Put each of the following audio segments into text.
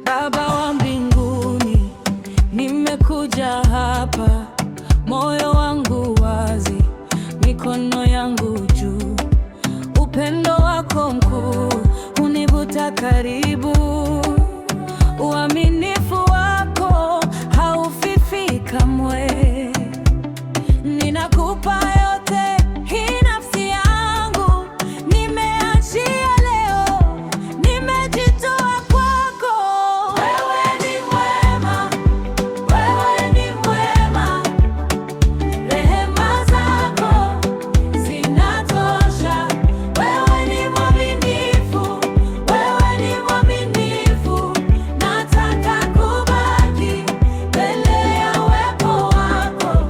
Baba wa mbinguni, nimekuja hapa, moyo wangu wazi, mikono yangu juu. Upendo wako mkuu hunivuta karibu, uaminifu wako haufifi kamwe. Ninakupa yote, hii nafsi yangu nimeachia leo, nimejitoa kwako. Wewe ni mwema, wewe ni mwema, rehema zako zinatosha. Wewe ni mwaminifu, wewe ni mwaminifu, nataka kubaki mbele ya uwepo wako.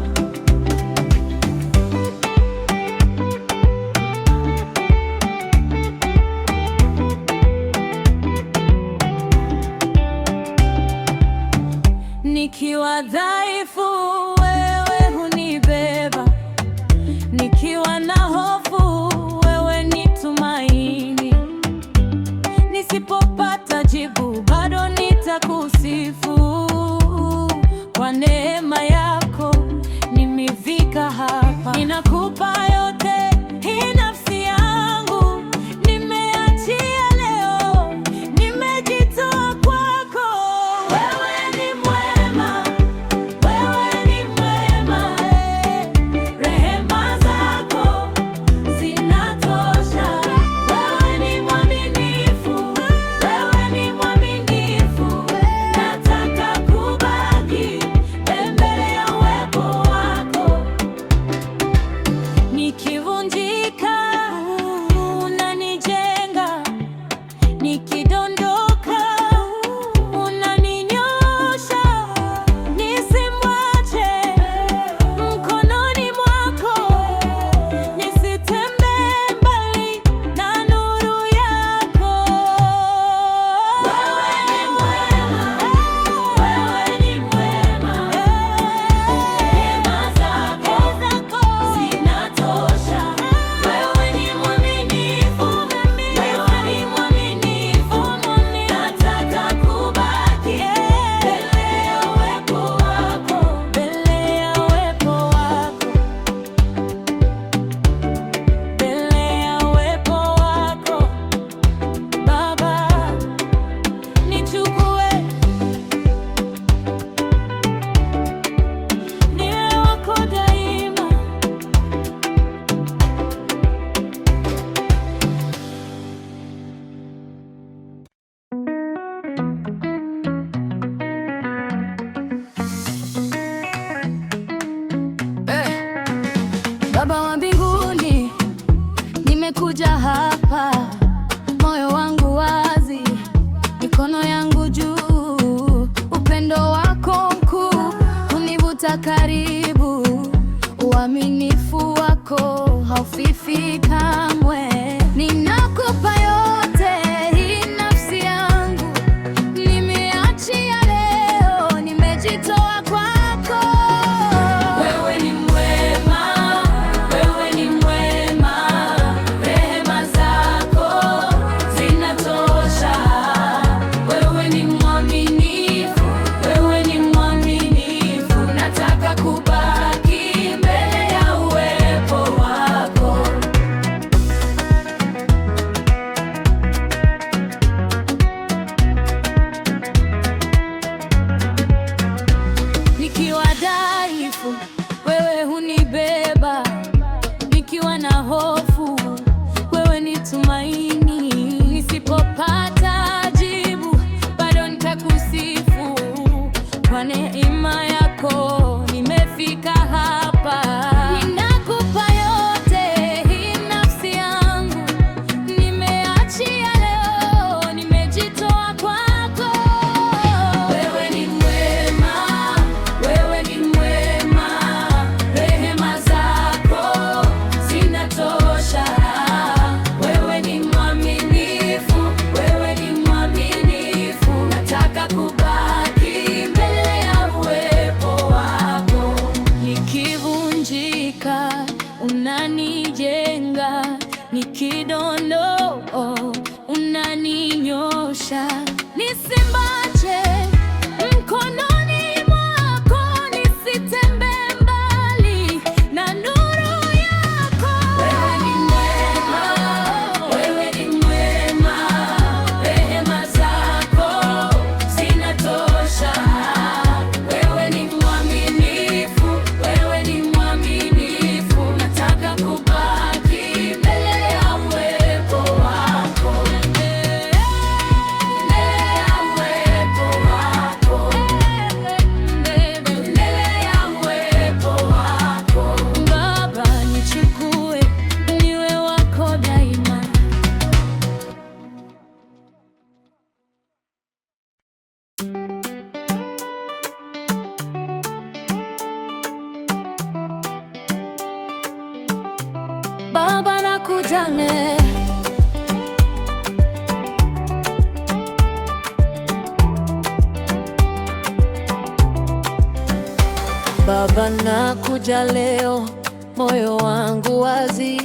Nikiwa dhaifu, wewe hunibeba. Nikiwa na hofu, wewe ni tumaini. Nisipopata jibu, bado nitakusifu. Kwa neema yako nimefika hapa, ninakupa yote, hii nafsi yangu nimeachia leo, nimejitoa kwako. Wewe ni mwema, wewe ni mwema, rehema zako zinatosha. Wewe ni mwaminifu, wewe ni mwaminifu, nataka kubaki mbele ya uwepo wako. Nikivunjika unanijenga, nikidondoka unaninyosha. Nisimwache mkononi mwako, nisitembee mbali na nuru yako. Wewe ni mwema, wewe ni mwema, rehema zako zinatosha. Wewe ni mwaminifu, wewe ni mwaminifu, nataka kubaki mbele ya uwepo wako, mbele ya uwepo wako, mbele ya uwepo wako. Baba, nichukue, niwe wako daima. Baba wa mbinguni, nimekuja hapa, moyo wangu wazi, mikono yangu juu. Upendo wako mkuu hunivuta karibu, uaminifu wako haufifi kamwe. Ninakupa yote, hii nafsi yangu nimeachia leo, nimejitoa kwako. Wewe ni mwema, wewe ni mwema, rehema zako zinatosha. Wewe ni mwaminifu, wewe ni mwaminifu, nataka kubaki mbele ya uwepo wako. unanijenga, nikidondoa unaninyosha, nisimbache mkononi mwako, nisitembee mbali na nuru yako. Wewe ni mwema, wewe ni mwema, rehema zako zinatosha. Wewe ni mwaminifu, wewe ni mwaminifu, nataka kubaki mbele ya uwepo wako. Baba nakuja leo, Baba nakuja leo, moyo wangu wazi,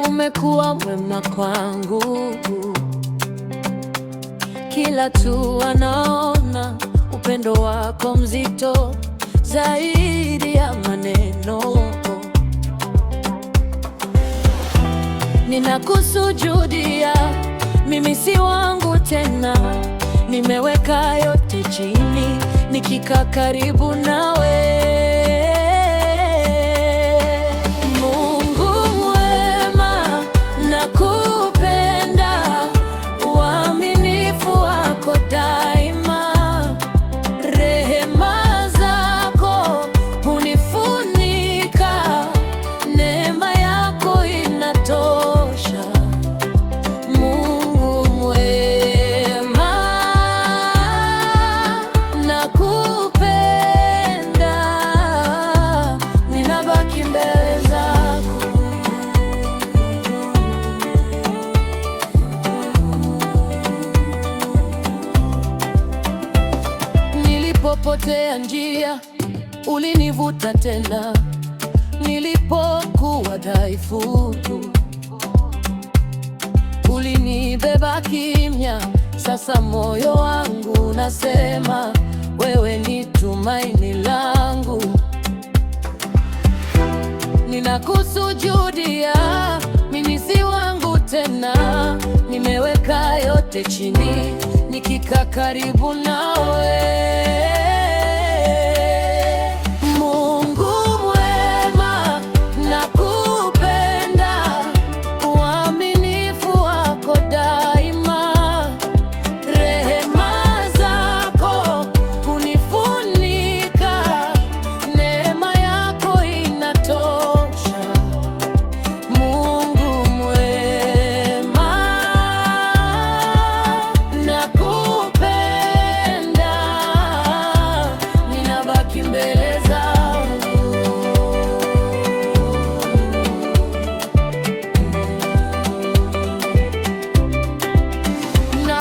umekuwa mwema kwangu. Kila tu anaona upendo wako mzito zaidi ya maneno. Ninakusujudia, mimi si wangu tena, nimeweka yote chini, nikikaa karibu nawe. Mungu mwema, nakupenda, uaminifu wako daima, rehema zako hunifunika, neema yako inatosha. Mungu mwema, nakupenda, ninabaki mbele zako. Nilipopotea njia, ulinivuta tena, nilipokuwa dhaifu, ulinibeba kimya. Sasa moyo wangu nasema, wewe ni tumaini langu. Ninakusujudia, mimi si wangu tena, nimeweka yote chini, nikikaa karibu nawe. Mungu mwema, nakupenda, uaminifu wako daima, rehema zako hunifunika, neema yako inatosha. Mungu mwema, nakupenda, ninabaki mbele zako.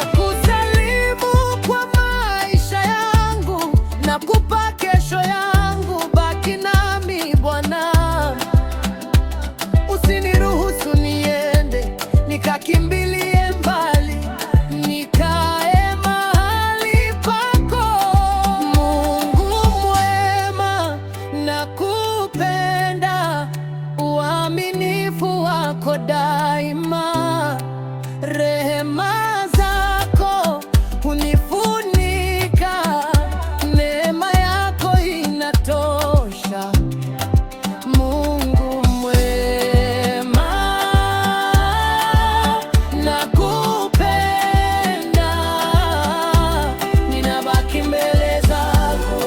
Nakusalimu kwa maisha yangu, nakupa kesho yangu, baki nami Bwana. Usiniruhusu niende nikakimbilie mbali, nikae mahali pako. Mungu mwema, nakupenda, uaminifu wako daima, rehema zako hunifunika, neema yako inatosha. Mungu mwema, nakupenda, ninabaki mbele zako.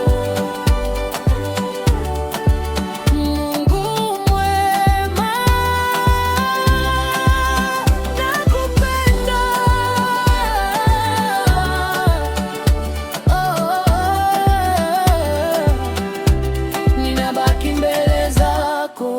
Mungu mwema, nakupenda, ninabaki mbele zako.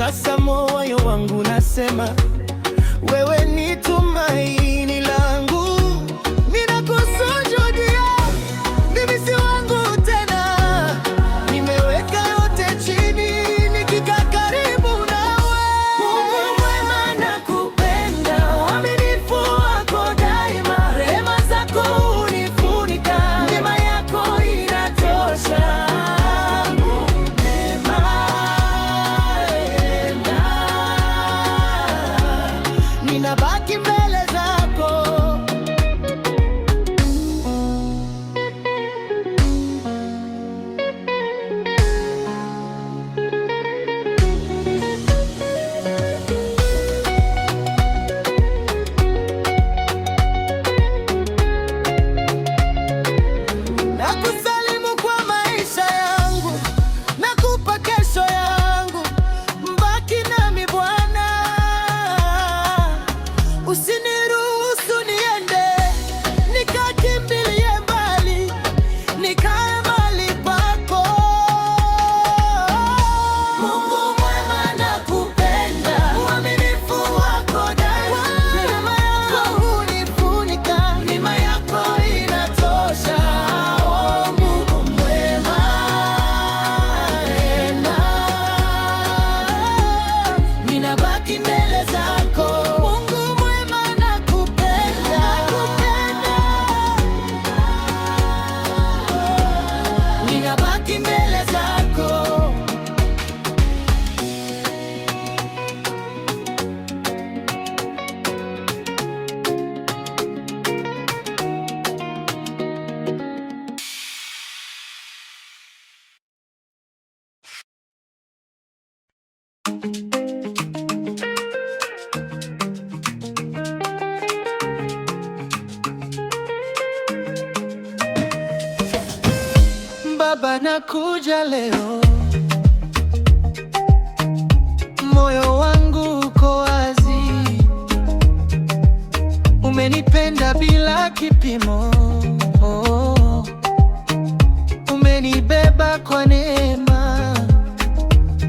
Sasa moyo wangu nasema, wewe ni tumaini langu. Ninakusujudia, mimi si wangu tena. Nimeweka yote chini, nikikaa karibu nawe. Mungu mwema, nakupenda, uaminifu wako daima. Rehema zako hunifunika, neema yako inatosha. Ninabaki mbele zako. Nakusalimu kwa maisha yangu, nakupa kesho yangu. Mbaki nami Bwana, usiniruhusu niende, nikakimbilie mbali, nikae mahali pako. Mungu mwema, nakupenda, uaminifu wako daima. Neema yako hunifunika, neema yako inatosha. Oh, Mungu mwema, ninabaki mbele zako. Mungu mwema, nakupenda, ninabaki mbele zako. Baba, nakuja leo, moyo wangu uko wazi. Umenipenda bila kipimo, umenibeba kwa neema.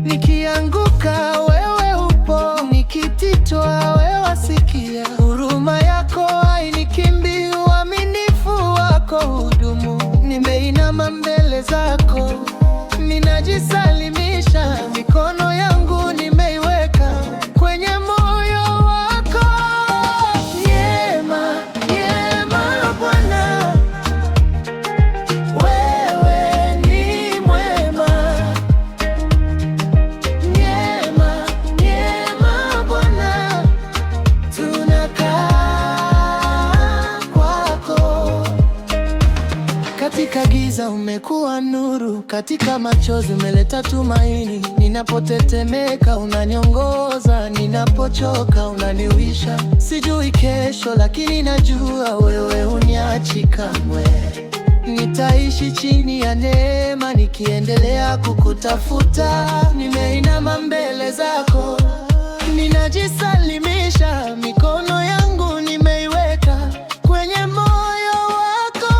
Nikianguka wewe upo, nikititwa wewe wasikia. Huruma yako hainikimbii, uaminifu wako hudumu. Nimeinama mbele zako, ninajisalimisha. Mikono yangu nimeiweka kwenye moyo wako. Neema, neema Bwana, wewe ni mwema. Neema, neema Bwana, tunakaa kwako. Katika giza umekuwa nuru, katika machozi umeleta tumaini. Ninapotetemeka unaniongoza, ninapochoka unaniwisha. Sijui kesho, lakini najua wewe huniachi kamwe. Nitaishi chini ya neema, nikiendelea kukutafuta. Nimeinama mbele zako, ninajisalimisha. Mikono yangu nimeiweka kwenye moyo wako.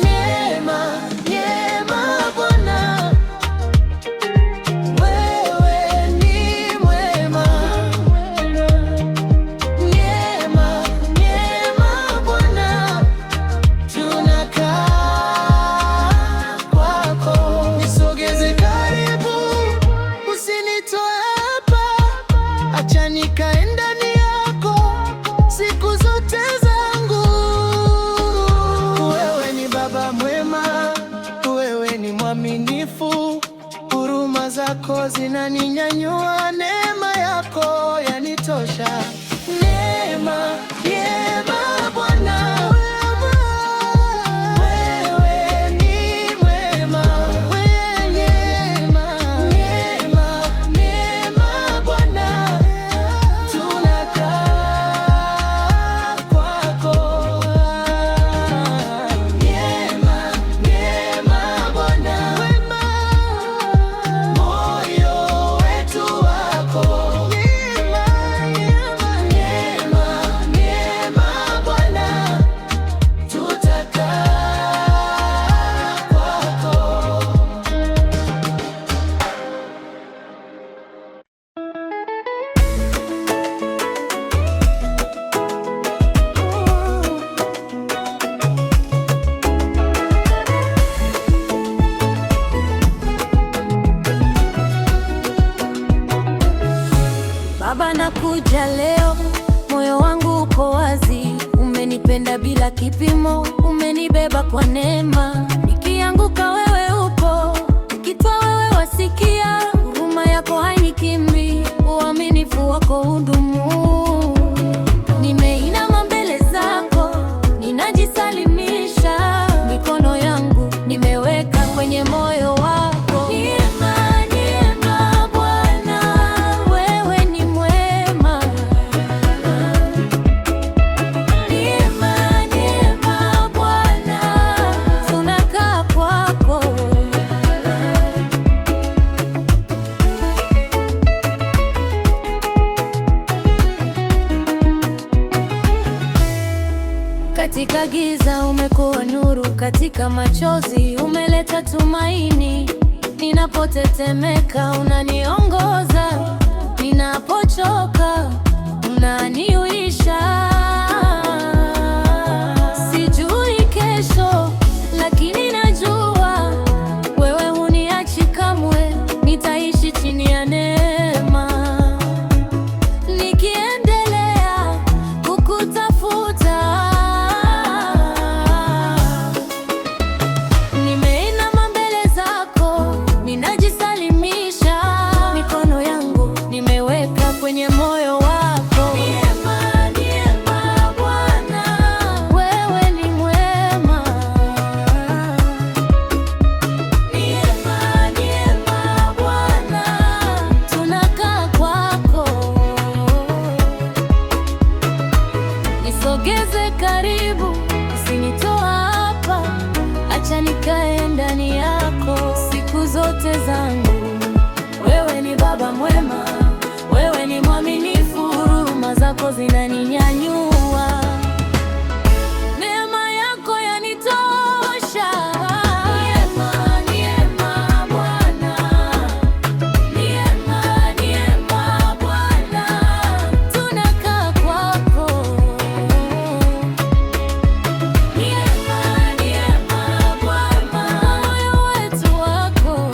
Neema, neema Bwana, wewe ni mwema. Neema, neema Bwana, tunakaa kwako. Nisogeze karibu, usinitoe hapa. Acha nikae ndani yako siku zote zangu. Wewe ni Baba mwema, wewe ni mwaminifu. Huruma zako zinaninyanyua, neema yako yanitosha. Neema, neema Bwana, wewe ni mwema. Neema, neema, neema Bwana, tunakaa kwako. Neema, neema Bwana, moyo wetu wako. Neema, neema, neema Baba nakuja leo, moyo wangu uko wazi. Umenipenda bila kipimo, umenibeba kwa neema. Nikianguka wewe upo, nikitwa wewe wasikia. Huruma yako hainikimbi, uaminifu wako hudumu. Nimeinama mbele zako, ninajisalimisha. Mikono yangu nimeweka kwenye moyo wako. Katika giza umekuwa nuru, katika machozi umeleta tumaini. Ninapotetemeka unaniongoza, ninapochoka unaniuisha. Sijui kesho, lakini najua wewe huniachi kamwe. Nitaishi chini ya neema, nikiendelea kukutafuta. Kwenye moyo wako. Neema, neema Bwana, wewe ni mwema. Neema, neema Bwana, tunakaa kwako. Nisogeze karibu, usinitoa hapa, acha nikae ndani yako siku zote zangu. Wewe ni Baba mwema, wewe ni mwaminifu, huruma zako zinaninyanyua. Neema yako yanitosha. Neema, neema Bwana, neema, neema Bwana, tunakaa kwako. Neema, neema Bwana, moyo wetu wako.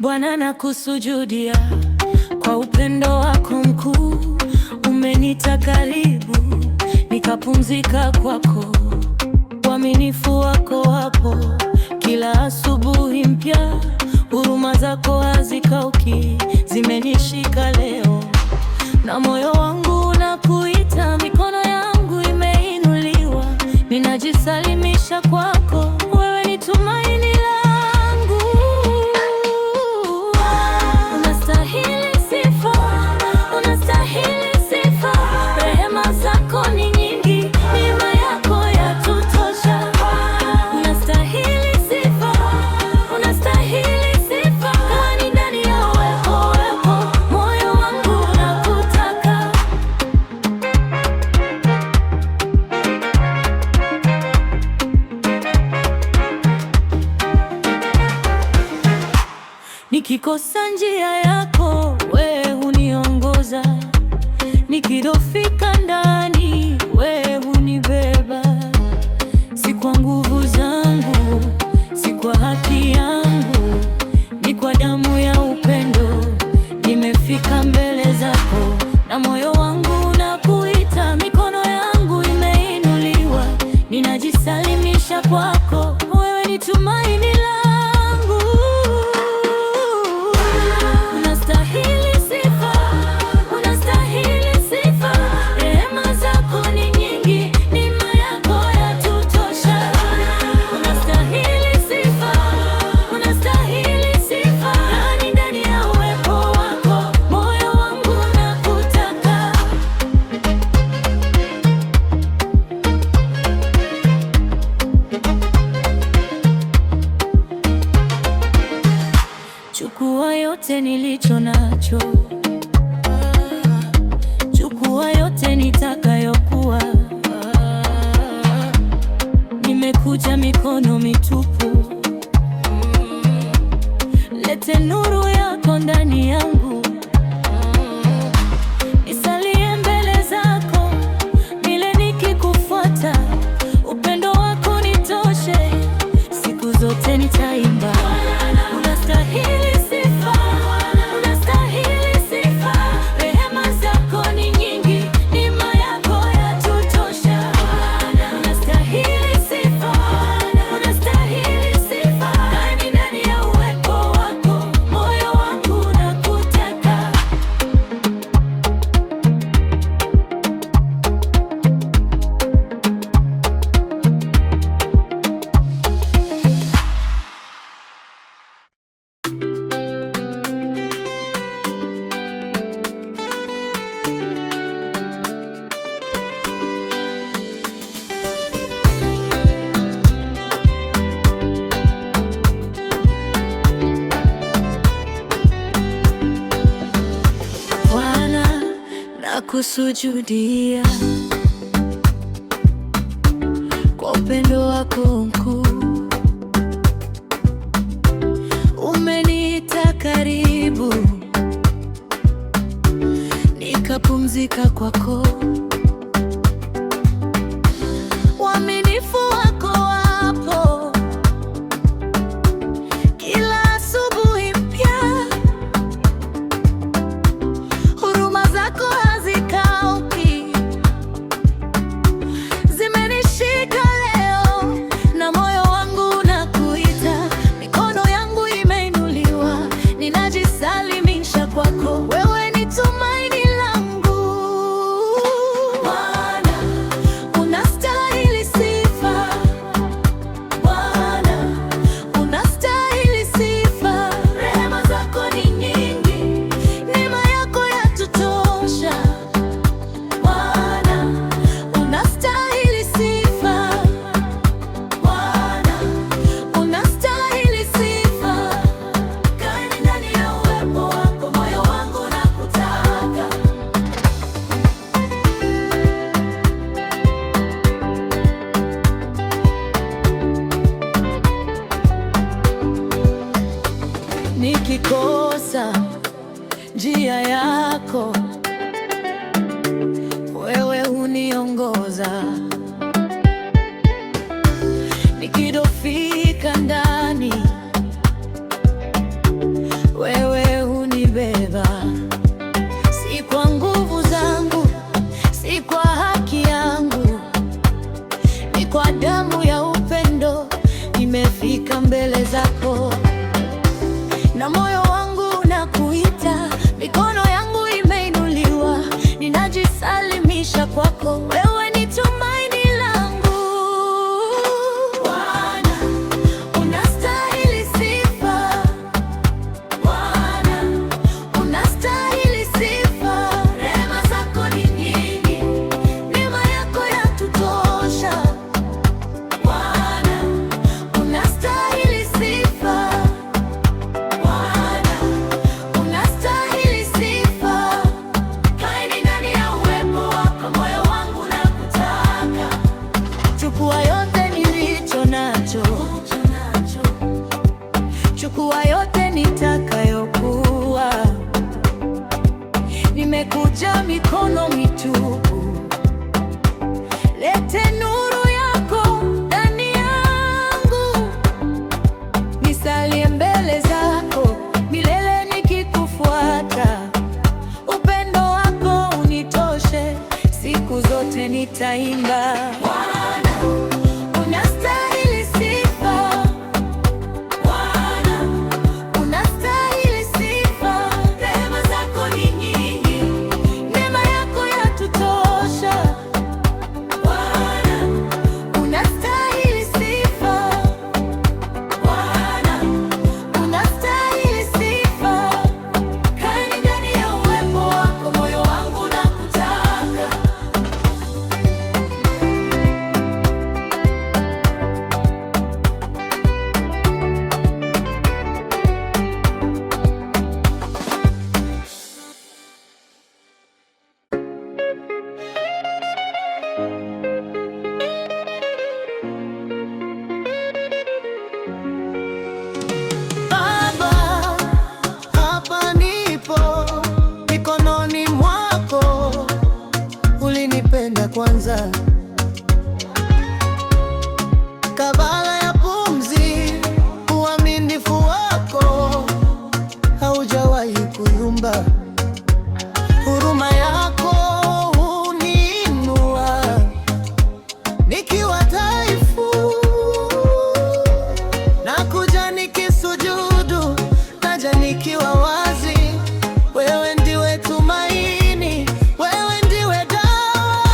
Bwana nakusujudia kwa upendo wako mkuu. Umenita karibu, nikapumzika kwako. Uaminifu wako wapo kila asubuhi mpya. Huruma zako hazikauki, zimenishika leo. Na moyo wangu unakuita, mikono yangu imeinuliwa. Ninajisalimisha kwako, wewe ni tumaini langu. Unastahili sifa, unastahili sifa. Rehema zako ni nyingi, neema yako yatutosha. Unastahili sifa, unastahili sifa. Kwani ndani ya wepo, moyo wangu unakutaka. Nikikosa njia yako, wewe huniongoza. Nikidofika ndani, wewe hunibeba. Si kwa nguvu zangu, si kwa haki yangu, ni kwa damu ya upendo nimefika mbele zako. Na moyo wangu unakuita, mikono yangu imeinuliwa. Ninajisalimisha kwako, wewe ni tumaini langu. Unastahili sifa, unastahili sifa. Rehema zako ni nyingi, neema yako yatutosha. Unastahili sifa, unastahili sifa. Ndani ya uwepo wako, moyo wangu unakutaka. na kusujudia kwa upendo wako mkuu. Umeniita karibu, nikapumzika kwako. Uaminifu wako wapo kila asubuhi mpya, huruma zako hazikauki, zimenishika leo na moyo wangu unakuita. Mikono yangu imeinuliwa, ninajisalimisha kwako. Wewe ni tumaini langu Bwana, unastahili sifa. Bwana, unastahili sifa. Rehema zako ni nyingi, neema yako yatutosha. Bwana, unastahili sifa. Bwana, unastahili sifa. Kaa ndani ya uwepo wako, moyo wangu unakutaka. Nikikosa njia yako, wewe huniongoza. Nikidofika ndani, wewe hunibeba. Si kwa nguvu zangu, si kwa haki yangu, ni kwa damu ya upendo nimefika mbele zako, na moyo wangu unakuita. Mikono yangu imeinuliwa, ninajisalimisha kwako. Wewe ni tumaini langu Bwana, unastahili sifa. Bwana, unastahili sifa. Rehema zako ni nyingi, neema yako yatutosha. Bwana, unastahili sifa. Bwana, unastahili sifa. Kaa ndani ya uwepo wako, moyo wangu unakutaka. Chukua yote nilicho nacho, chukua yote nitakayokuwa. Nimekuja mikono mitupu, lete nuru yako ndani yangu. Nisalie mbele zako milele nikikufuata. Upendo wako unitoshe, siku zote nitaimba. Bwana, unastahili sifa. Bwana, unastahili sifa. Rehema zako ni nyingi, neema yako yatutosha. Bwana, unastahili sifa. Bwana, unastahili sifa. Kaa ndani ya uwepo wako, moyo wangu unakutaka. Baba, hapa nipo mikononi mwako. Ulinipenda kwanza kabla ya pumzi. Uaminifu wako haujawahi kuyumba. Huruma yako huniinua nikiwa dhaifu. Nakuja nikisujudu, naja nikiwa wazi. Wewe ndiwe tumaini, wewe ndiwe dawa.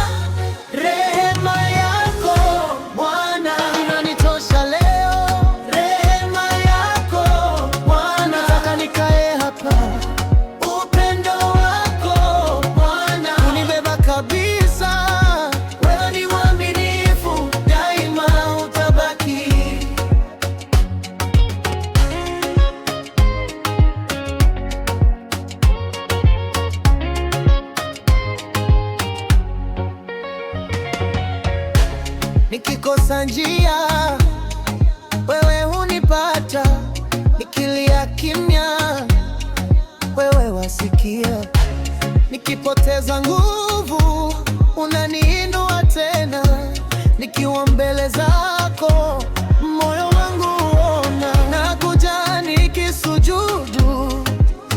nikikosa njia, wewe hunipata. Nikilia kimya, wewe wasikia. Nikipoteza nguvu, unaniinua tena. Nikiwa mbele zako, moyo wangu huona. Nakuja nikisujudu,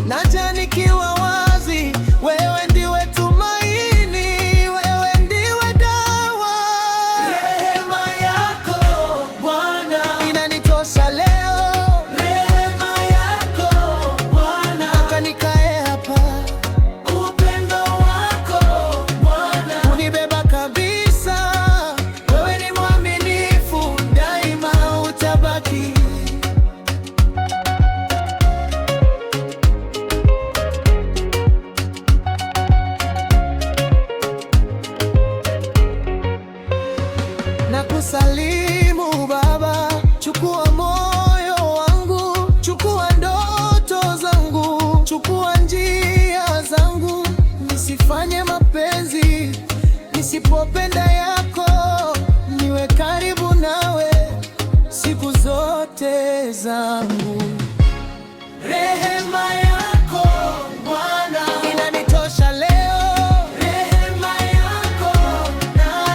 naja nikiwa wazi. Wewe ndiwe tumaini, wewe ndiwe dawa. Rehema yako Bwana inanitosha leo. Rehema yako Bwana hata nikae hapa. Upendo wako Bwana unibeba kabisa. Wewe ni mwaminifu, daima utabaki. Nakusalimu Baba, chukua moyo wangu, chukua ndoto zangu, chukua njia zangu. Nisifanye mapenzi nisipopenda yako, niwe karibu nawe siku zote zangu. Rehema yako Bwana inanitosha leo. Rehema yako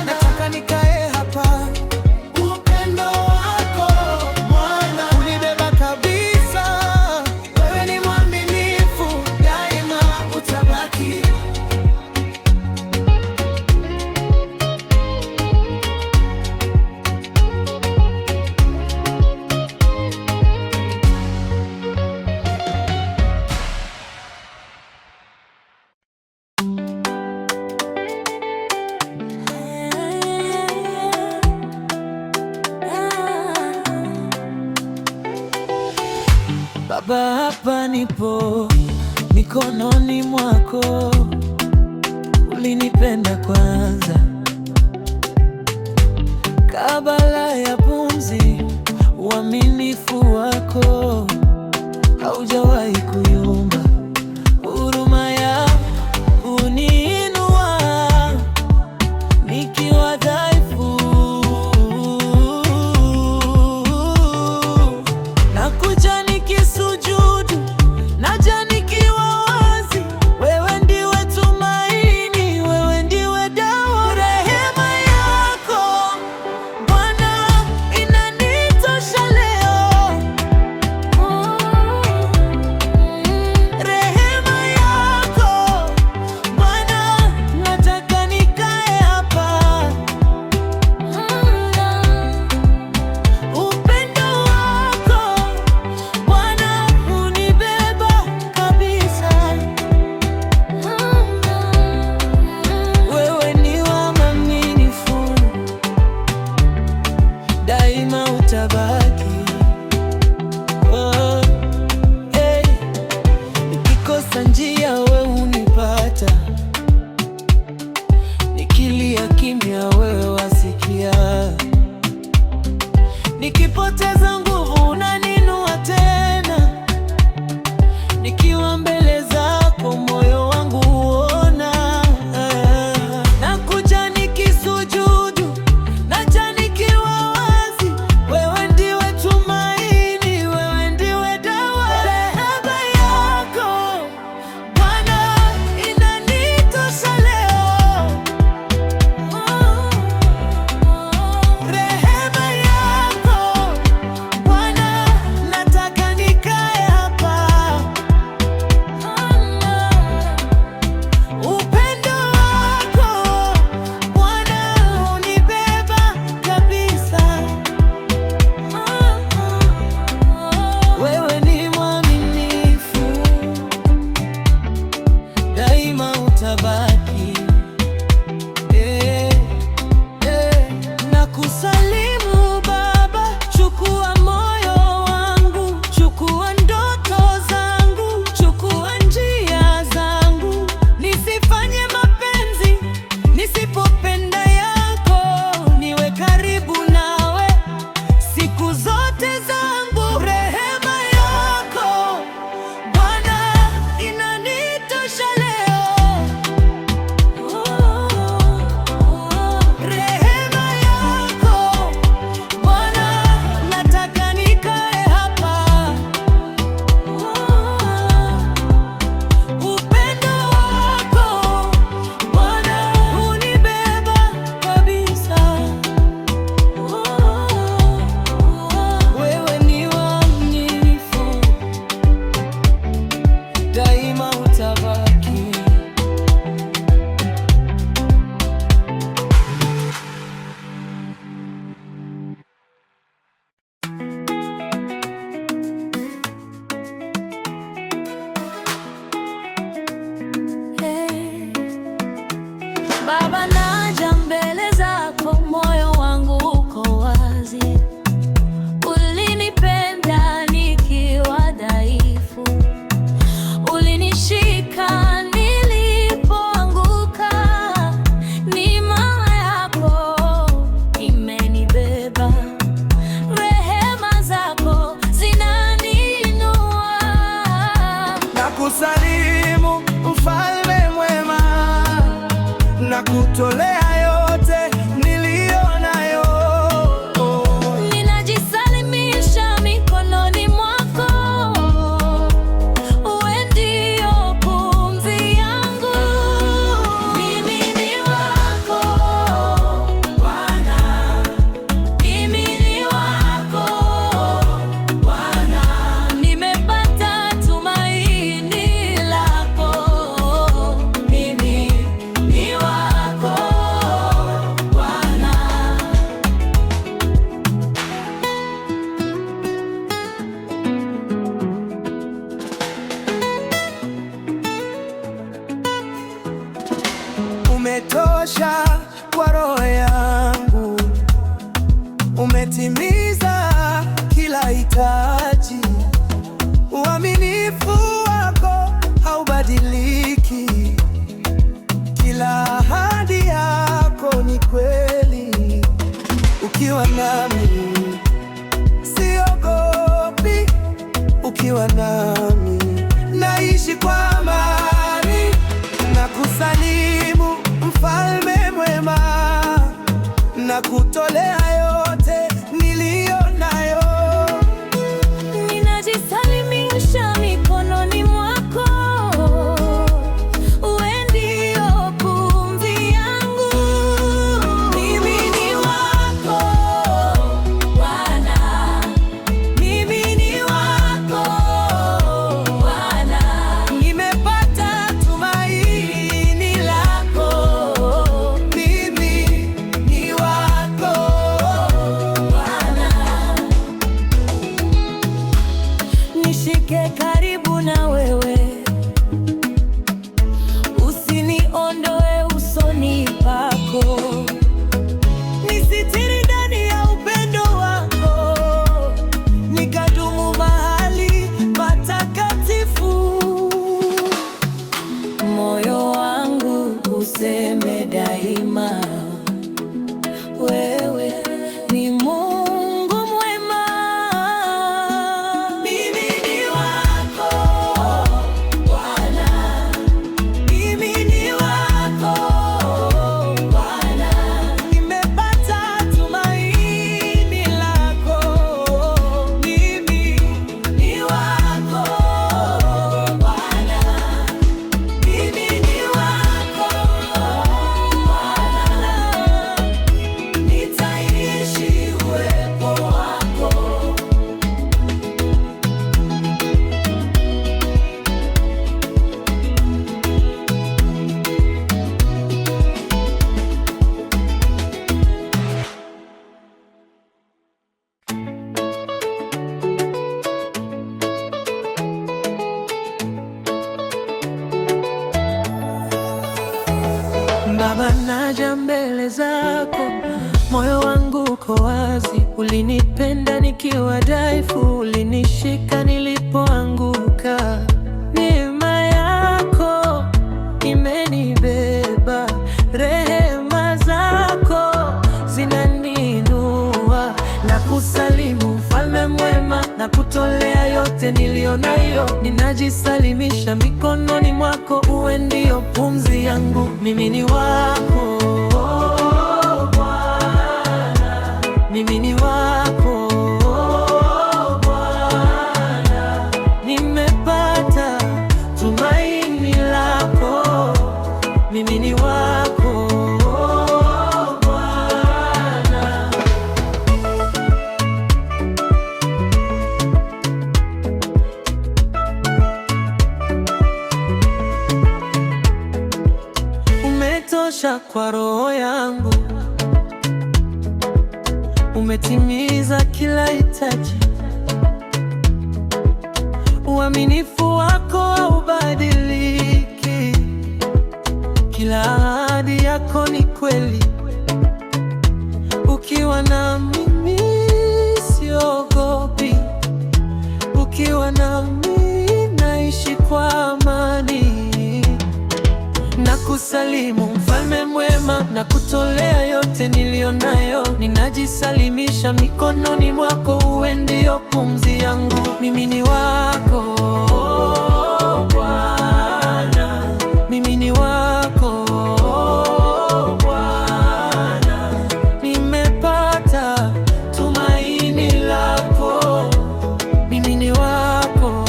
nataka nikae hapa. Upendo wako Bwana unibeba kabisa. Wewe ni mwaminifu, daima utabaki. Baba, hapa nipo mikononi mwako. Ulinipenda kwanza kabla ya pumzi. Uaminifu wako haujawahi kuyumba. Huruma yako huniinua nikiwa dhaifu. Nakuja nikisujudu, naja nikiwa wazi. Wewe ndiwe tumaini, wewe ndiwe dawa. Rehema yako Bwana inanitosha leo. Baba, naja mbele zako, moyo wangu uko wazi. Ulinipenda nikiwa dhaifu, ulinishika nilipoanguka. Neema yako imenibeba, rehema zako zinaniinua. Nakusalimu Mfalme mwema, nakutolea yote niliyo nayo. Ninajisalimisha mikononi mwako, wewe ndio pumzi yangu. Mimi ni wako Bwana, mimi ni wako Bwana, nimepata tumaini lako. Mimi ni wako Bwana. Umetosha kwa roho yangu, umetimiza kila hitaji. Uaminifu wako haubadiliki, kila ahadi yako ni kweli. Ukiwa nami siogopi, ukiwa nami naishi kwa amani. Nakusalimu Mfalme mwema, nakutolea yote niliyo nayo. Ninajisalimisha mikononi mwako, wewe ndio pumzi yangu. Mimi ni wako Bwana, mimi ni wako Bwana, nimepata tumaini lako. Mimi ni wako Bwana. Nishike karibu na wewe, usiniondoe usoni pako. Nisitiri ndani ya upendo wako, nikadumu mahali patakatifu. Moyo wangu useme daima, wewe ni Mungu mwema. Mimi ni wako Bwana, mimi ni wako Bwana, nimepata tumaini lako. Mimi ni wako Bwana, mimi ni wako Bwana, nitaishi uwepo wako. Baba, naja mbele zako, moyo wangu uko wazi. Ulinipenda nikiwa dhaifu, ulinishika nilipoanguka. Neema yako imenibeba, rehema zako zinaniinua. Nakusalimu Mfalme mwema, nakutolea yote niliyo nayo. Ninajisalimisha mikononi mwako, uwe ndio pumzi yangu. Mimi ni wako Bwana, mimi ni wako Bwana, nimepata tumaini lako. Mimi ni wako Bwana. Umetosha kwa roho yangu, umetimiza kila hitaji. Uaminifu wako haubadiliki, kila ahadi yako ni kweli. Ukiwa na mimi siogopi, ukiwa nami naishi kwa amani. Nakusalimu mfalme mwema, na kutolea yote nilionayo. Ninajisalimisha mikononi mwako, uwe ndio pumzi yangu. Mimi ni wako Bwana, mimi ni wako Bwana. Nimepata tumaini lako, mimi ni wako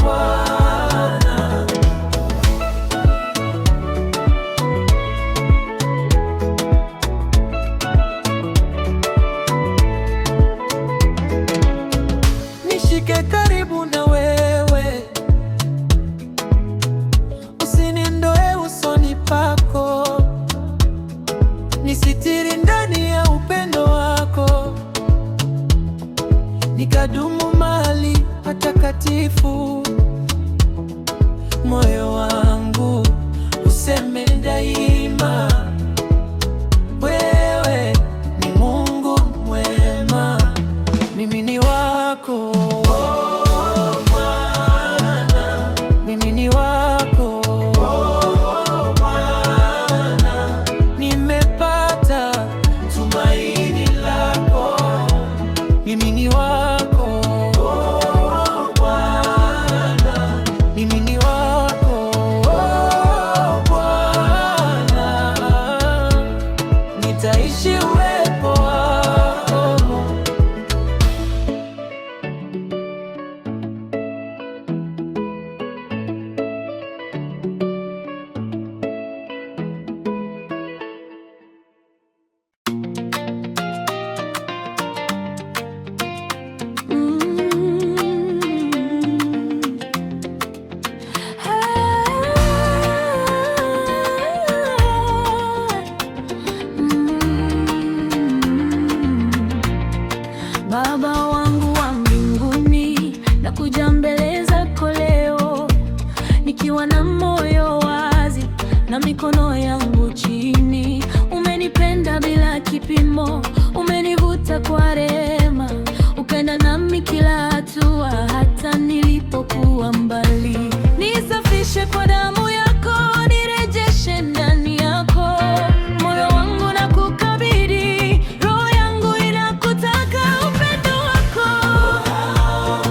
Bwana. Nishike karibu na wewe, usinindoe usoni pako, nisitiri ndani ya upendo wako, nikadumu mahali patakatifu. Moyo wangu useme daima, wewe ni Mungu mwema. Mimi ni wako Bwana, mimi ni wako Bwana. Nimepata tumaini lako, mimi ni wako Bwana, mimi ni wako Bwana. Nitaishi uwepo wako. Baba wangu wa mbinguni, nakuja mbele zako leo nikiwa na moyo wazi na mikono yangu chini. Umenipenda bila kipimo, umenivuta kwa rehema, ukaenda nami kila hatua, hata nilipokuwa mbali. Nisafishe kwa damu yako, nirejeshe ndani yako. Moyo wangu nakukabidhi, roho yangu inakutaka. Upendo wako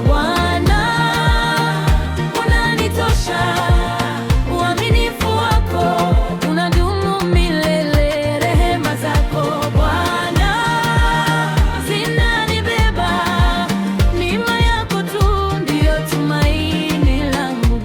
Bwana unanitosha, uaminifu wako unadumu milele. Rehema zako Bwana zinanibeba, neema yako tu ndiyo tumaini langu.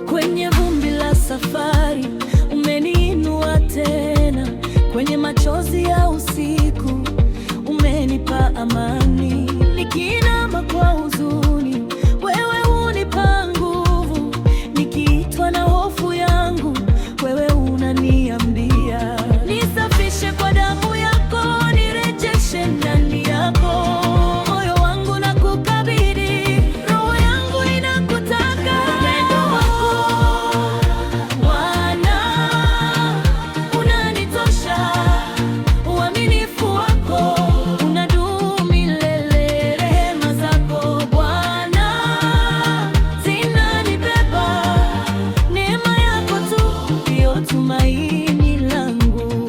Kwenye vumbi la safari umeniinua tena, kwenye machozi ya usiku umenipa amani. Nikiinama kwa huzuni, wewe unipa nguvu. Nikiitwa na hofu yangu, wewe unaniambia. Nisafishe kwa damu yako, nirejeshe ndani yako. Moyo wangu nakukabidhi, roho yangu inakutaka. Upendo wako Bwana unanitosha, uaminifu wako unadumu milele. Rehema zako Bwana zinanibeba, neema yako tu ndiyo tumaini langu.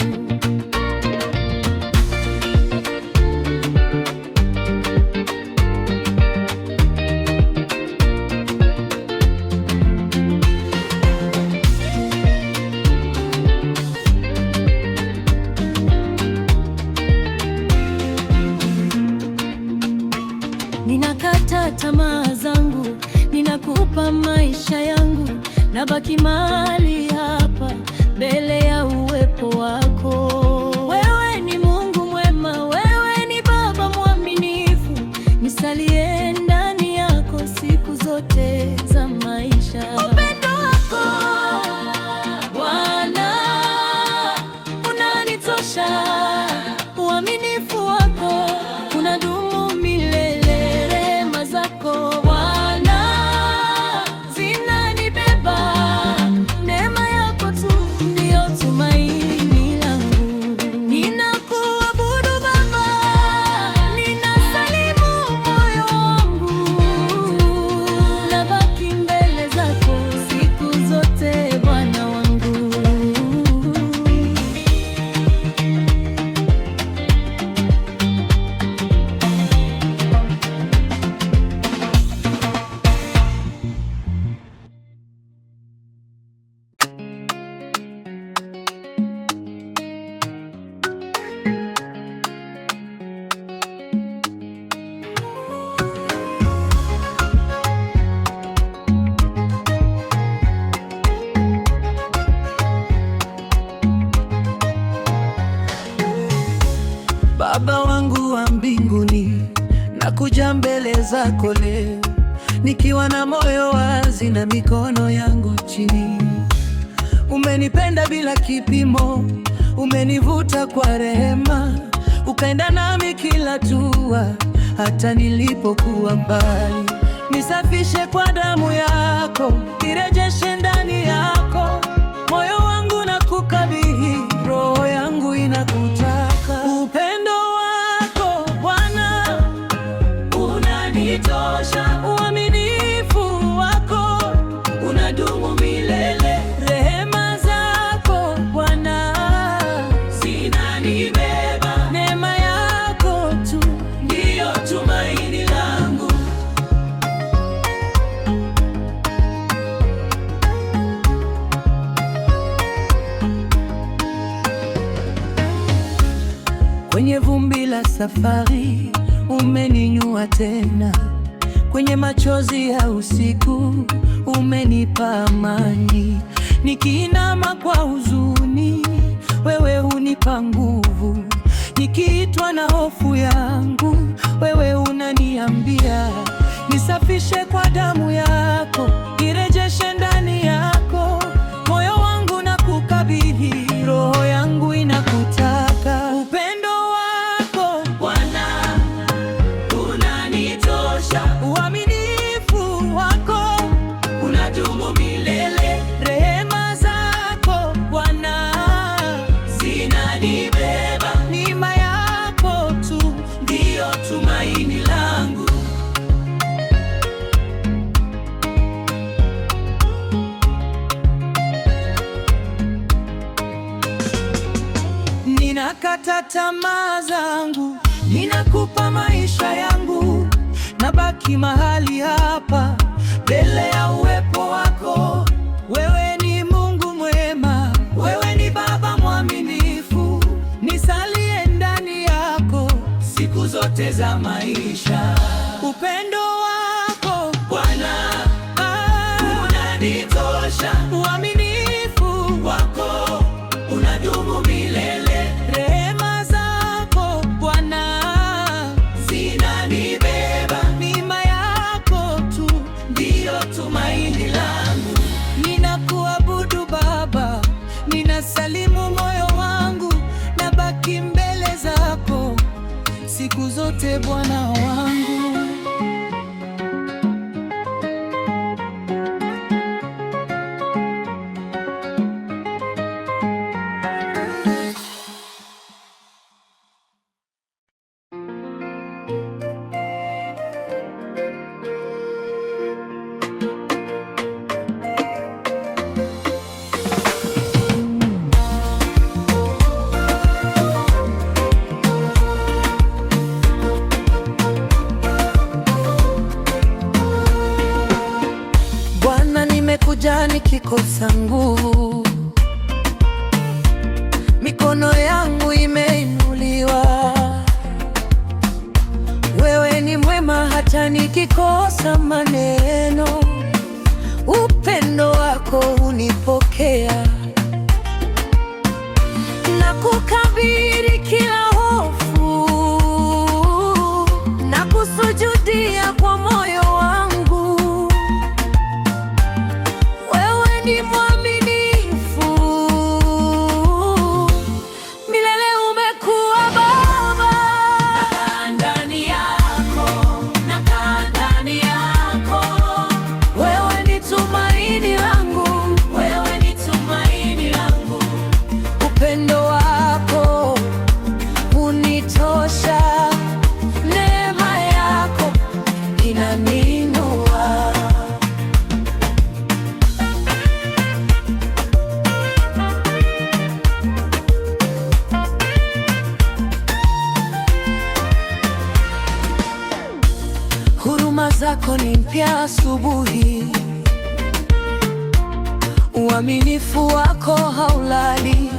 Ninakata tamaa zangu, ninakupa maisha yangu, nabaki mahali hapa mbele ya uwepo wako. Wewe ni Mungu mwema, wewe ni Baba mwaminifu, nisalie ndani yako siku zote. nikiwa na moyo wazi na mikono yangu chini. Umenipenda bila kipimo, umenivuta kwa rehema, ukaenda nami kila hatua, hata nilipokuwa mbali. Nisafishe kwa damu yako, nirejeshe ndani yako, moyo wangu na kukabidhi, roho yangu inakutaka. Upendo wako Bwana unanitosha, uaminifu wako unadumu milele, rehema zako Bwana zinanibeba, neema yako tu ndiyo tumaini langu. Kwenye vumbi la safari umeninyua tena, kwenye machozi ya usiku umenipa amani. Nikiinama kwa huzuni, wewe hunipa nguvu. Nikiitwa na hofu yangu, wewe unaniambia nisafishe kwa damu yako, nirejeshe ndani yako, moyo wangu na kukabidhi, roho yangu inakutaka. Upendo wako Bwana unanitosha, uaminifu wako unadumu milele, rehema zako Bwana zinanibeba, neema yako tu ndiyo tumaini langu. Ninakata tamaa zangu, ninakupa maisha yangu, nabaki mahali hapa mbele ya uwepo wako. Wewe ni Mungu mwema, wewe ni Baba mwaminifu, nisalie ndani yako siku zote za maisha. Upendo wako Bwana unanitosha, uaminifu wako unadumu milele, rehema zako Bwana zinanibeba, neema yako tu ndiyo tumaini langu. Ninakuabudu Baba, ninasalimu moyo wangu, nabaki mbele zako siku zote Bwana wangu. Nimekuja nikikosa nguvu, mikono yangu imeinuliwa. Wewe ni mwema hata nikikosa maneno, upendo wako unipokea na kukabiri kila hofu na kusujudia kwa moyo wangu. Ni mwaminifu milele, umekuwa Baba. Nakaa ndani yako, nakaa ndani yako. Wewe ni tumaini langu, wewe ni tumaini langu. Upendo wako unitosha, neema yako inaninua. Huruma zako ni mpya asubuhi, uaminifu wako haulali.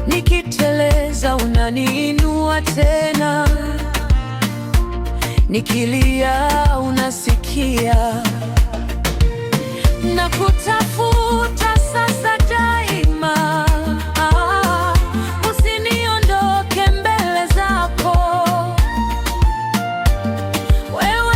Nikiteleza unaniinua tena, nikilia unasikia. Nakutafuta sasa daima, usiniondoke mbele zako. Wewe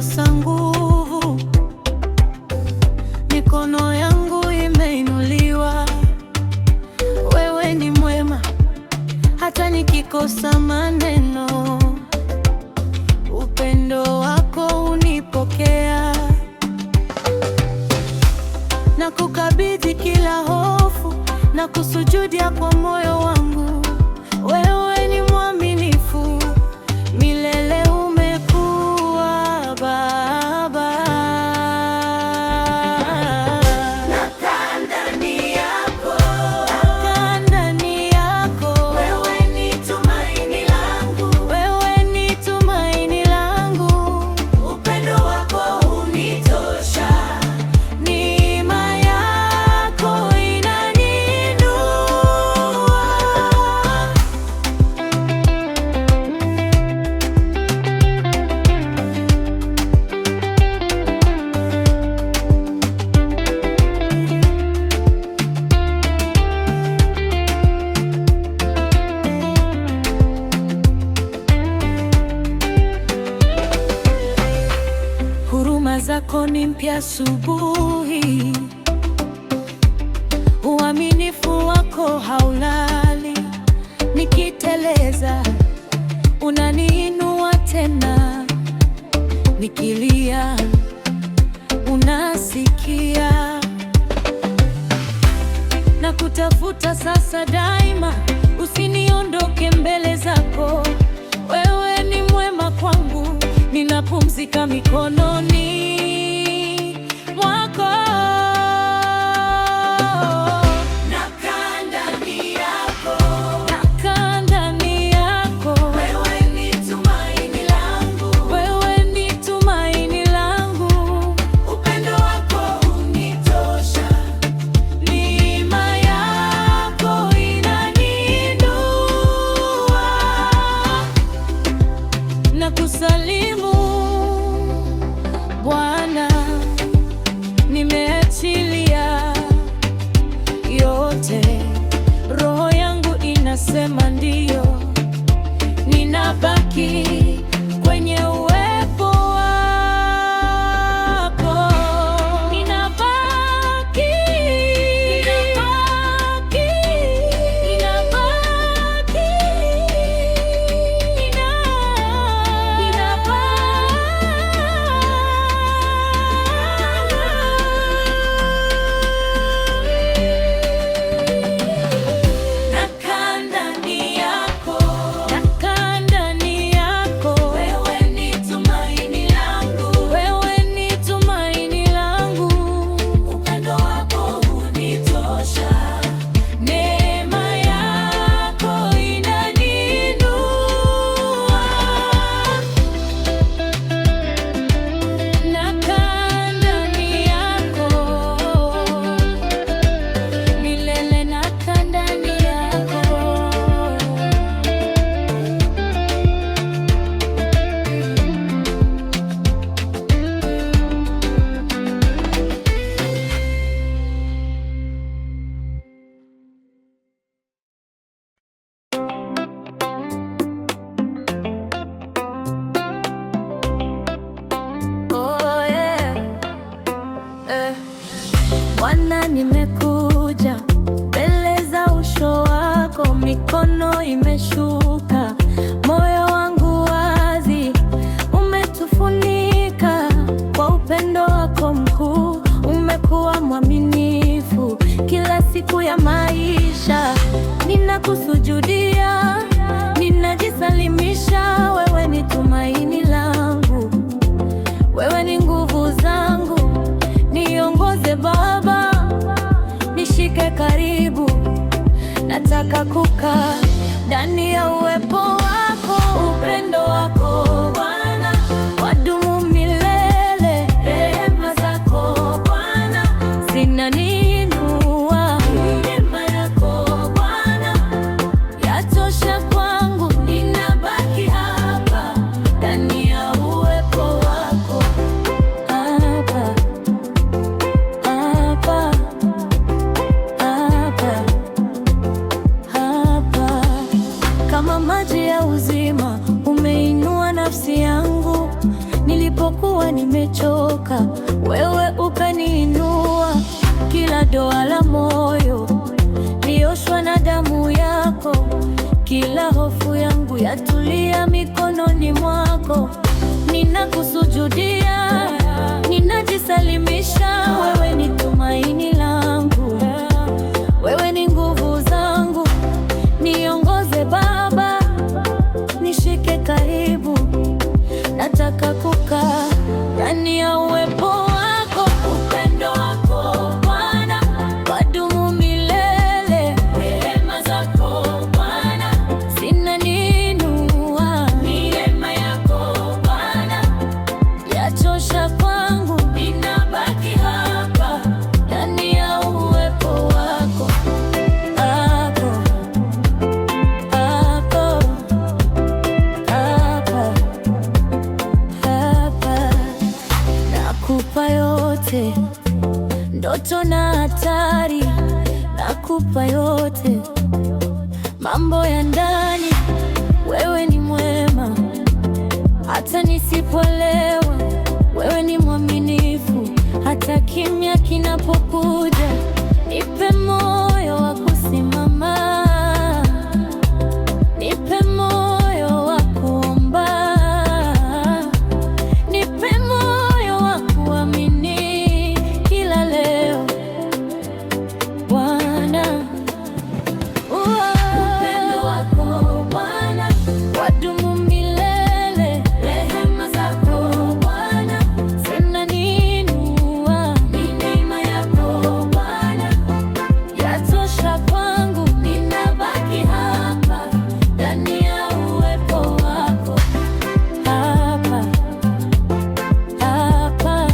nikikosa nguvu, mikono yangu imeinuliwa. Wewe ni mwema hata nikikosa maneno, upendo wako unipokea. Na kukabidhi kila hofu na kusujudia kwa moyo wangu. Wewe ni mwaminifu milele, umekuwa Baba. Nakaa ndani yako, nakaa ndani yako. Wewe ni tumaini langu, wewe ni tumaini langu. Upendo wako unitosha, neema yako inaninua. Huruma zako ni mpya asubuhi, uaminifu wako haulali. Nikiteleza unaniinua tena, nikilia unasikia. Na kutafuta sasa daima, usiniondoke mbele zako. Wewe ni mwema kwangu, ninapumzika mikononi mwako. Nakaa ndani yako, nakaa ndani yako. Wewe ni tumaini langu, wewe ni tumaini langu. Upendo wako unitosha, neema yako inaninua. Na kusalimu Bwana, nimeachilia yote. Roho yangu inasema ndiyo, ninabaki kwenye uwepo wako. Ninabaki, ninabaki, ninabaki, nakaa ndani yako, nakaa ndani yako. Wewe ni tumaini langu, wewe ni tumaini langu. Upendo wako unitosha, neema yako inaninua. Nakaa ndani yako milele, nakaa ndani yako. Oh yeah. Bwana, nimekuja mbele za uso wako, mikono imeshuka, moyo wangu wazi. Umetufunika kwa upendo wako mkuu, umekuwa mwaminifu kila siku ya maisha. Ninakusujudia, ninajisalimisha. Wewe ni tumaini langu, wewe ni nguvu zangu. Niongoze Baba, nishike karibu. Nataka kukaa ndani ya uwepo wako. Upendo wako Bwana wadumu milele. Rehema zako Bwana zinaniinua. Neema yako Bwana yatosha kwangu. Ninabaki hapa ndani ya uwepo wako. Hapa, hapa, hapa, hapa. Kama maji ya uzima umeinua nafsi doa la moyo lioshwa na damu yako. Kila hofu yangu yatulia mikononi mwako. Ninakusujudia, ninajisalimisha. Wewe ni tumaini langu, wewe ni nguvu zangu. Niongoze Baba, nishike karibu. Nataka kukaa ndani ya uwepo wako. Upendo wako Bwana wadumu milele. Rehema zako Bwana zinaniinua. Neema yako Bwana yatosha kwangu. Ninabaki hapa ndani ya uwepo wako. Hapo, hapo, hapa, hapa. Nakupa yote, ndoto na hatari. Nakupa yote, mambo ya ndani. Wewe ni mwema, hata nisipoelewa. Wewe ni mwaminifu, hata kimya kinapokuja. Nipe moyo wa kusimama, nipe moyo wa kuomba, nipe moyo wa kuamini kila leo Bwana. Upendo wako Bwana wadumu milele. Rehema zako Bwana zinaniinua. Neema yako Bwana yatosha kwangu. Ninabaki hapa ndani ya uwepo wako. Hapa, hapa,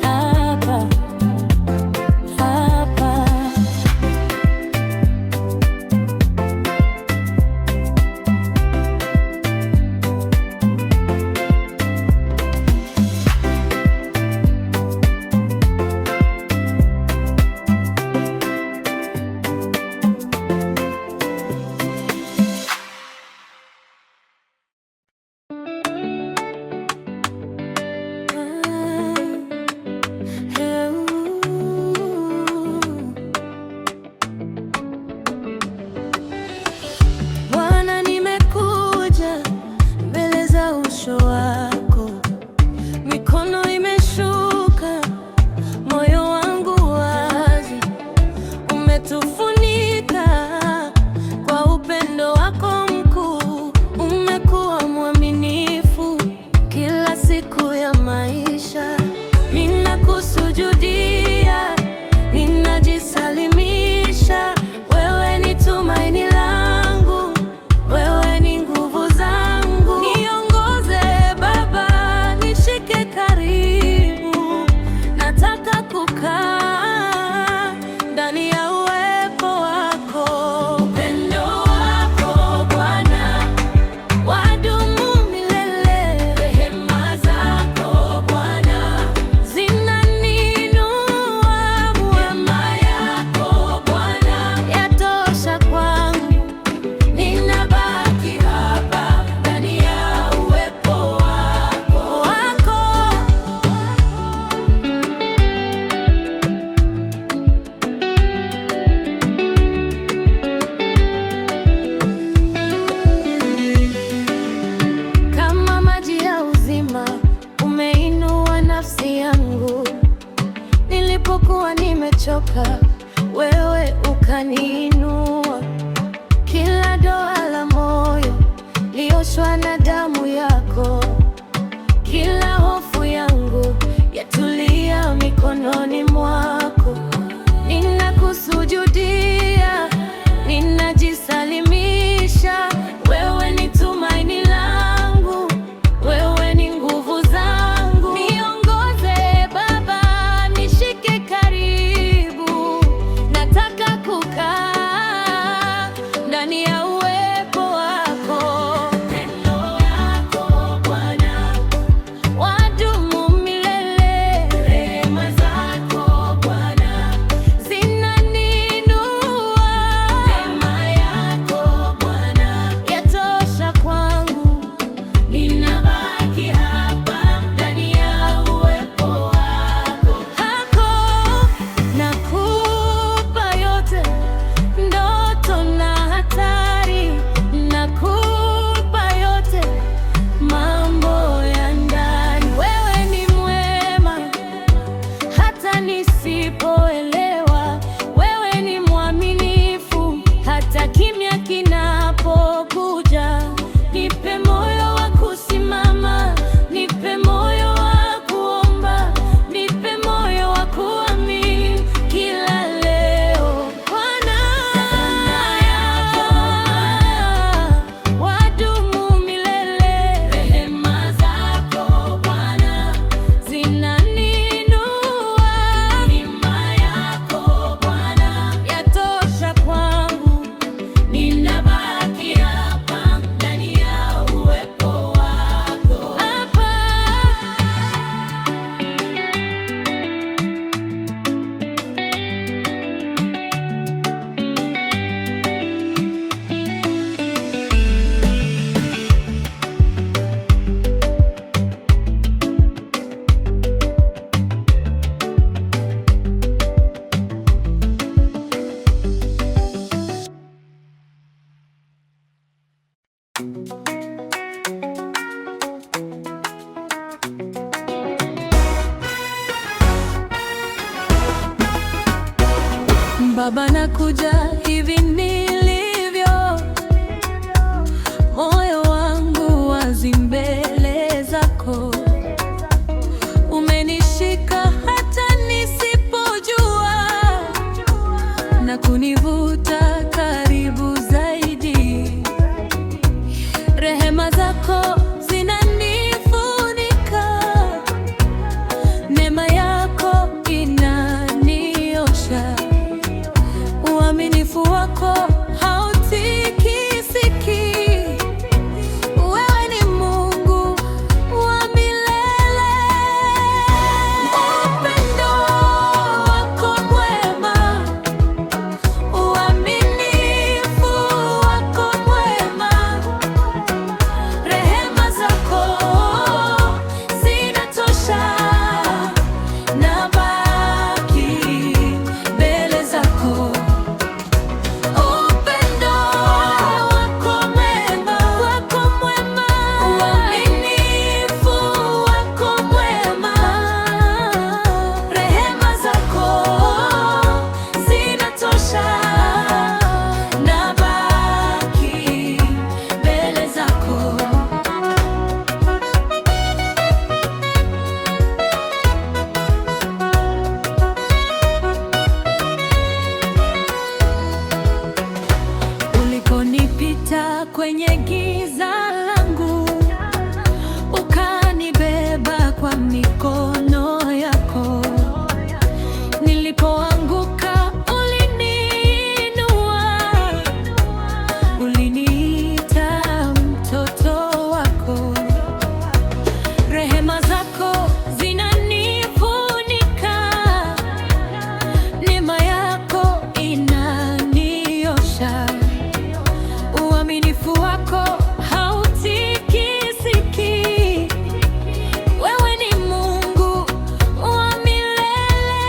hapa, hapa. Bwana, nimekuja mbele za uso wako. Mikono imeshuka, moyo wangu wazi. Umetufunika kwa upendo wako mkuu. Umekuwa mwaminifu kila siku ya maisha. Ninakusujudia, ninajisalimisha. Wewe ni tumaini langu, wewe ni nguvu zangu. Niongoze Baba, nishike karibu. Nataka kukaa ndani ya uwepo wako. Upendo wako Bwana wadumu milele. Rehema zako Bwana zinaniinua. Neema yako Bwana yatosha kwangu. Ninabaki hapa ndani ya uwepo wako. Kama maji ya uzima umeinua nafsi yangu. Nilipokuwa nimechoka, wewe ukaniinua. Kila doa la moyo lioshwa na damu yako. Kila hofu yangu yatulia mikononi mwako. Ninakusujudia, ninajisalimisha. Wewe ni tumaini langu, wewe ni nguvu zangu. Niongoze Baba, nishike karibu. Nataka kukaa ndani ya uwepo wako. Upendo wako Bwana wadumu milele. Rehema zako Baba, nakuja hivi nilivyo, moyo wangu wazi mbele zako. Umenishika hata nisipojua, na kunivuta karibu zaidi. Rehema zako zinanifunika, neema yako inaniosha. Uaminifu wako hautikisiki. Wewe ni Mungu wa milele. Upendo wako mwema, uaminifu wako mwema, rehema zako zinatosha, nabaki mbele zako. Upendo wako mwema, uaminifu wako mwema, rehema zako zinatosha, nabaki mbele zako. Uliponipita kwenye giza langu, ukanibeba kwa mikono yako. Nilipoanguka uliniinua, uliniita mtoto wako. Rehema zako zinanifunika, neema yako inaniosha. Uaminifu wako hautikisiki. Wewe ni Mungu wa milele.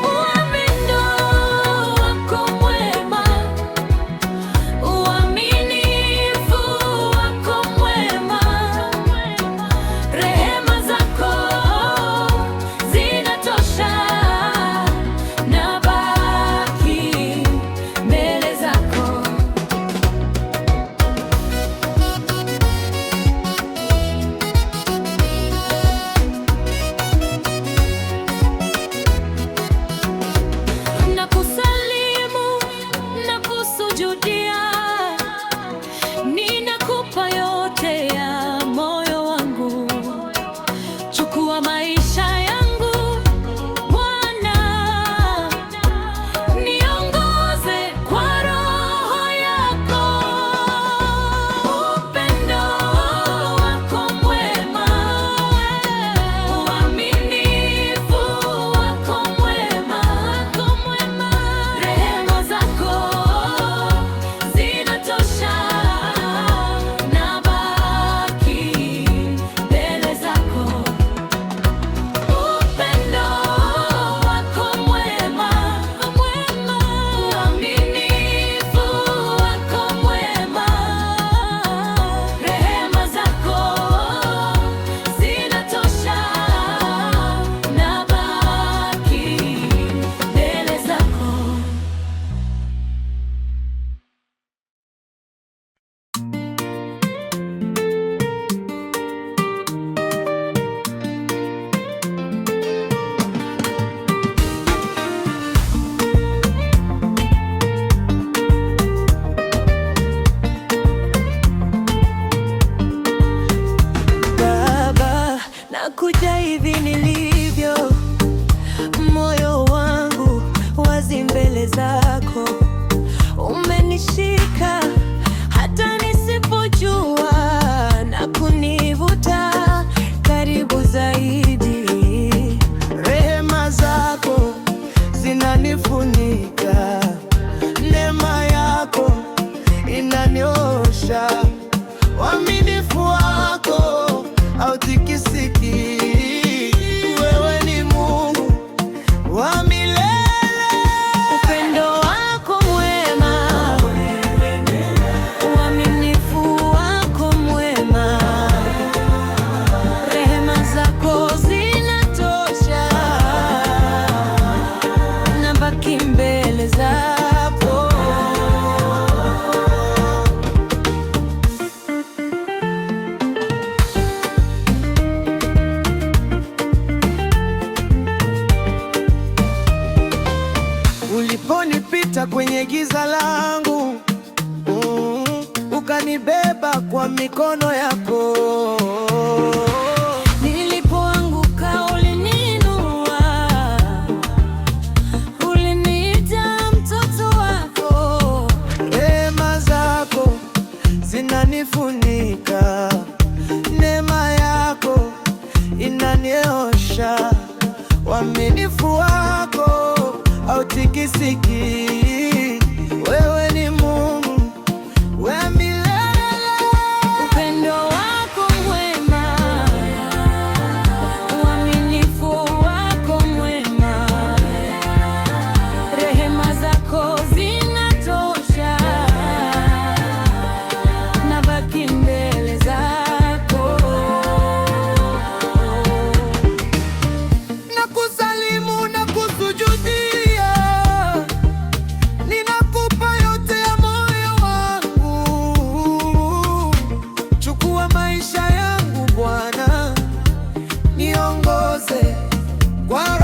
Upendo wako mwema, uaminifu wako mwema, rehema zako zinatosha, nabaki mbele zako. Nakusalimu, nakusujudia, ninakupa yote ya moyo wangu. Chukua maisha yangu Bwana, niongoze kwa Roho yako. Upendo wako mwema, uaminifu wako mwema, rehema zako zinatosha, nabaki mbele zako. Upendo wako mwema, uaminifu wako mwema, rehema zako zinatosha, nabaki mbele zako. Baba, nakuja hivi nilivyo, moyo wangu wazi mbele zako. Umenishika hata nisipojua, na kunivuta karibu zaidi. Rehema zako zinanifunika, neema yako inaniosha. Uaminifu wako hautikisiki. Wewe ni Mungu wa milele. Upendo wako mwema, uaminifu wako mwema, rehema zako zinatosha, nabaki nabaki mbele zako. Uliponipita kwenye giza langu, ukanibeba kwa mikono yako. Nilipoanguka uliniinua, uliniita mtoto wako. Rehema zako zinanifunika, neema yako inaniosha. Uaminifu wako hautikisiki. Wewe ni Mungu wa milele. Upendo wako mwema, uaminifu wako mwema, rehema zako zinatosha, nabaki mbele zako. Nakusalimu na kusujudia, ninakupa yote ya moyo wangu. Chukua maisha yangu Bwana, niongoze kwa